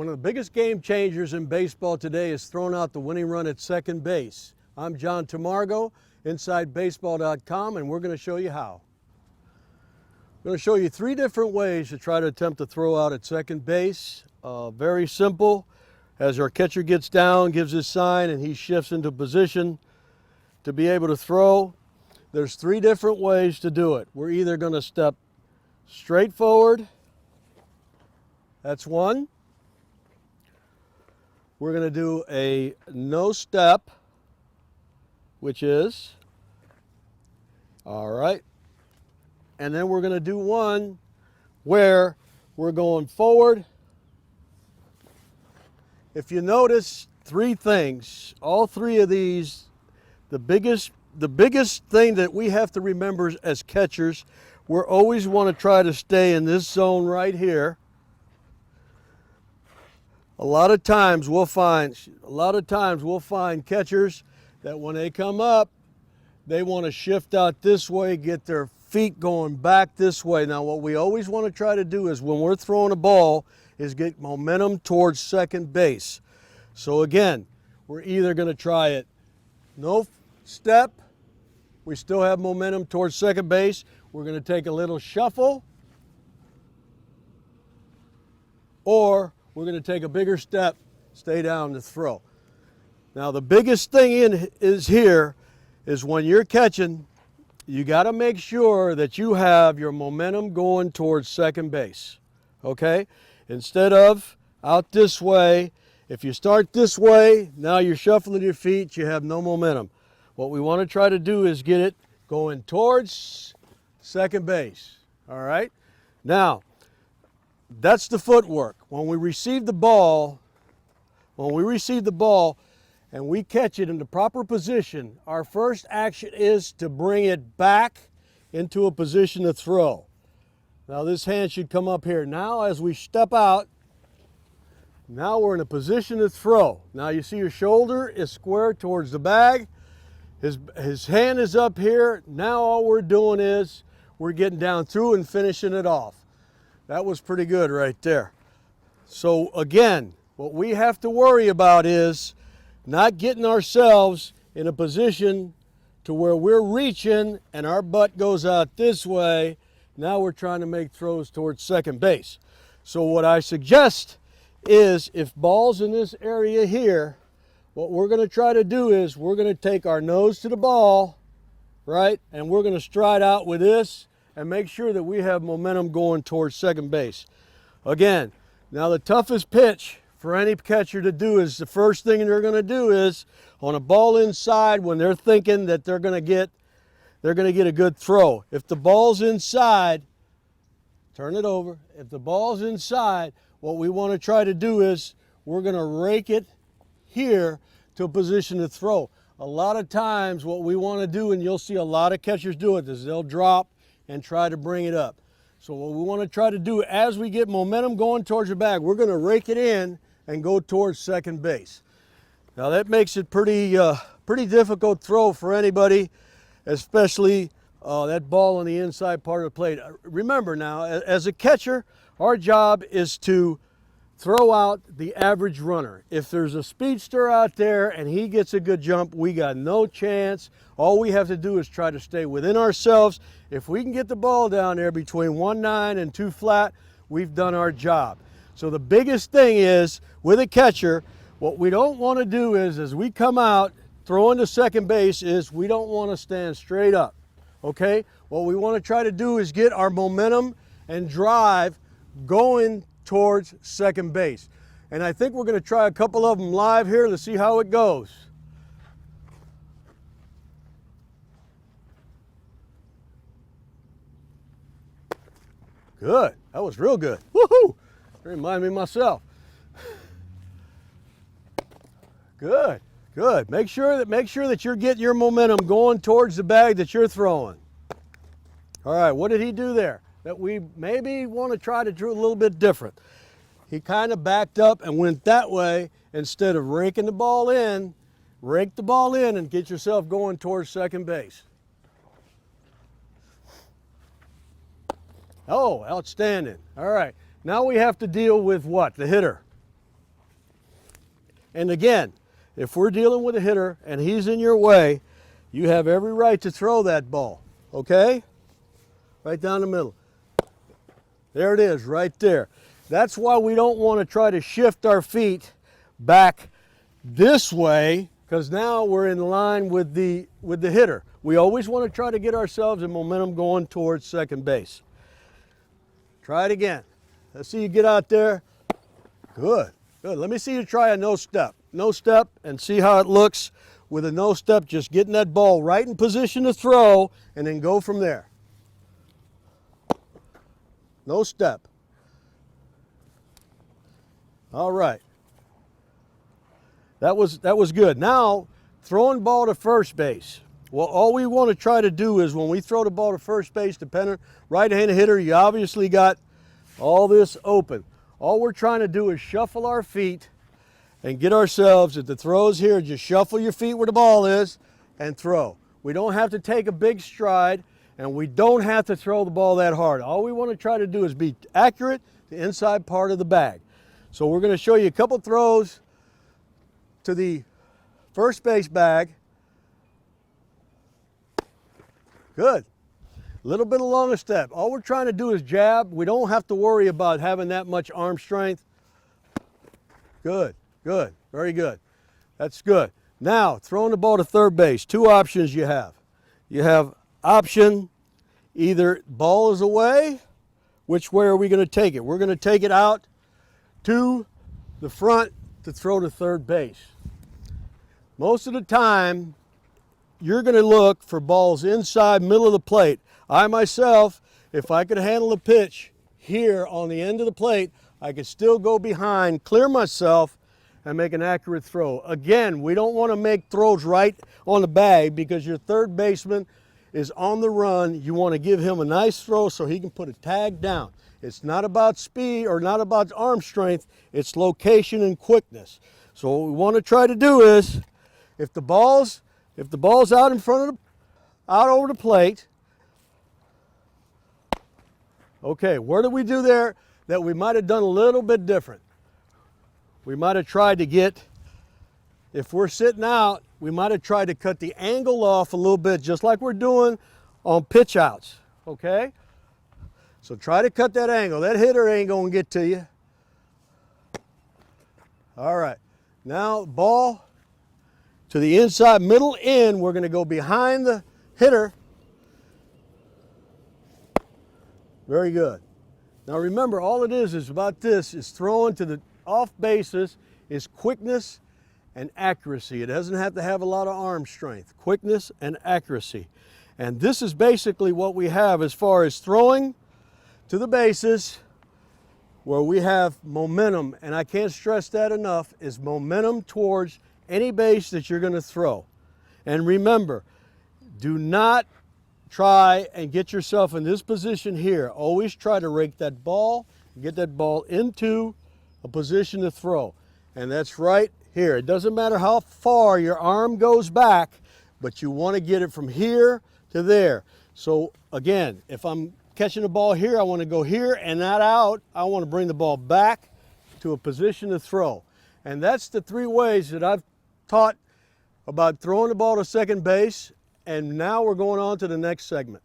One of the biggest game changers in baseball today is throwing out the winning run at second base. I'm John Tamargo, InsideBaseball.com, and we're going to show you how. I'm going to show you 3 different ways to try to attempt to throw out at second base. Very simple. As our catcher gets down, gives his sign, and he shifts into position to be able to throw. There's 3 different ways to do it. We're either going to step straight forward. That's one. We're going to do a no step, which is, all right. And then we're going to do one where we're going forward. If you notice 3 things, all 3 of these, the biggest thing that we have to remember as catchers, we always want to try to stay in this zone right here. A lot of times we'll find catchers that when they come up, they want to shift out this way, get their feet going back this way. Now what we always want to try to do is when we're throwing a ball is get momentum towards second base. So again, we're either going to try it no step, we still have momentum towards second base, we're going to take a little shuffle, or we're going to take a bigger step, stay down to throw. Now the biggest thing here is when you're catching, you got to make sure that you have your momentum going towards second base, okay? Instead of out this way, if you start this way, now you're shuffling your feet, you have no momentum. What we want to try to do is get it going towards second base, all right? Now, that's the footwork. When we receive the ball and we catch it in the proper position, our first action is to bring it back into a position to throw. Now this hand should come up here. Now as we step out, now we're in a position to throw. Now you see your shoulder is square towards the bag. His hand is up here. Now all we're doing is we're getting down through and finishing it off. That was pretty good right there. So again, what we have to worry about is not getting ourselves in a position to where we're reaching and our butt goes out this way. Now we're trying to make throws towards second base. So what I suggest is if ball's in this area here, what we're going to try to do is we're going to take our nose to the ball, right? And we're going to stride out with this and make sure that we have momentum going towards second base. Again, now the toughest pitch for any catcher to do is the first thing they're going to do is on a ball inside when they're thinking that they're going to get a good throw. If the ball's inside, turn it over. If the ball's inside, what we want to try to do is we're going to rake it here to a position to throw. A lot of times what we want to do, and you'll see a lot of catchers do it, is they'll drop and try to bring it up. So what we want to try to do as we get momentum going towards the bag, we're going to rake it in and go towards second base. Now that makes it pretty difficult throw for anybody, especially that ball on the inside part of the plate. Remember now, as a catcher, our job is to throw out the average runner. If there's a speedster out there and he gets a good jump, we got no chance. All we have to do is try to stay within ourselves. If we can get the ball down there between 1-9 and 2 flat, we've done our job. So the biggest thing is, with a catcher, what we don't want to do is, as we come out throwing to second base, is we don't want to stand straight up, okay? What we want to try to do is get our momentum and drive going towards second base. And I think we're going to try a couple of them live here to see how it goes. Good. That was real good. Woohoo! Remind me of myself. Good. Good. Make sure that you're getting your momentum going towards the bag that you're throwing. All right, what did he do there that we maybe want to try to do a little bit different? He kind of backed up and went that way instead of raking the ball in. Rake the ball in and get yourself going towards second base. Oh, outstanding. All right. Now we have to deal with what? The hitter. And again, if we're dealing with a hitter and he's in your way, you have every right to throw that ball, okay? Right down the middle. There it is, right there. That's why we don't want to try to shift our feet back this way, because now we're in line with the hitter. We always want to try to get ourselves in momentum going towards second base. Try it again. Let's see you get out there. Good, good. Let me see you try a no step. No step, and see how it looks with a no step, just getting that ball right in position to throw and then go from there. No step. All right. That was good. Now, throwing ball to first base. Well, all we want to try to do is when we throw the ball to first base, depending, right-handed hitter, you obviously got all this open. All we're trying to do is shuffle our feet and get ourselves, if the throw's here, just shuffle your feet where the ball is and throw. We don't have to take a big stride, and we don't have to throw the ball that hard. All we want to try to do is be accurate to the inside part of the bag. So we're going to show you a couple throws to the first base bag. Good. A little bit along a step. All we're trying to do is jab. We don't have to worry about having that much arm strength. Good, good, very good. That's good. Now, throwing the ball to third base, two options you have. You have option, either ball is away, which way are we going to take it? We're going to take it out to the front to throw to third base. Most of the time, you're going to look for balls inside, middle of the plate. I myself, if I could handle a pitch here on the end of the plate, I could still go behind, clear myself, and make an accurate throw. Again, we don't want to make throws right on the bag because your third baseman is on the run. You want to give him a nice throw so he can put a tag down. It's not about speed or not about arm strength, it's location and quickness. So what we want to try to do is, if the ball's out in front of out over the plate, okay, where did we do there that we might have done a little bit different? We might have tried to get, if we're sitting out, we might have tried to cut the angle off a little bit, just like we're doing on pitch outs, okay? So try to cut that angle. That hitter ain't gonna get to you. All right, now ball to the inside, middle in, we're gonna go behind the hitter. Very good. Now remember, all it is about this is throwing to the off bases is quickness and accuracy. It doesn't have to have a lot of arm strength. Quickness and accuracy. And this is basically what we have as far as throwing to the bases, where we have momentum, and I can't stress that enough, is momentum towards any base that you're going to throw. And remember, do not try and get yourself in this position here. Always try to rake that ball, get that ball into a position to throw. And that's right here. It doesn't matter how far your arm goes back, but you want to get it from here to there. So again, if I'm catching the ball here, I want to go here and not out. I want to bring the ball back to a position to throw. And that's the three ways that I've taught about throwing the ball to second base. And now we're going on to the next segment.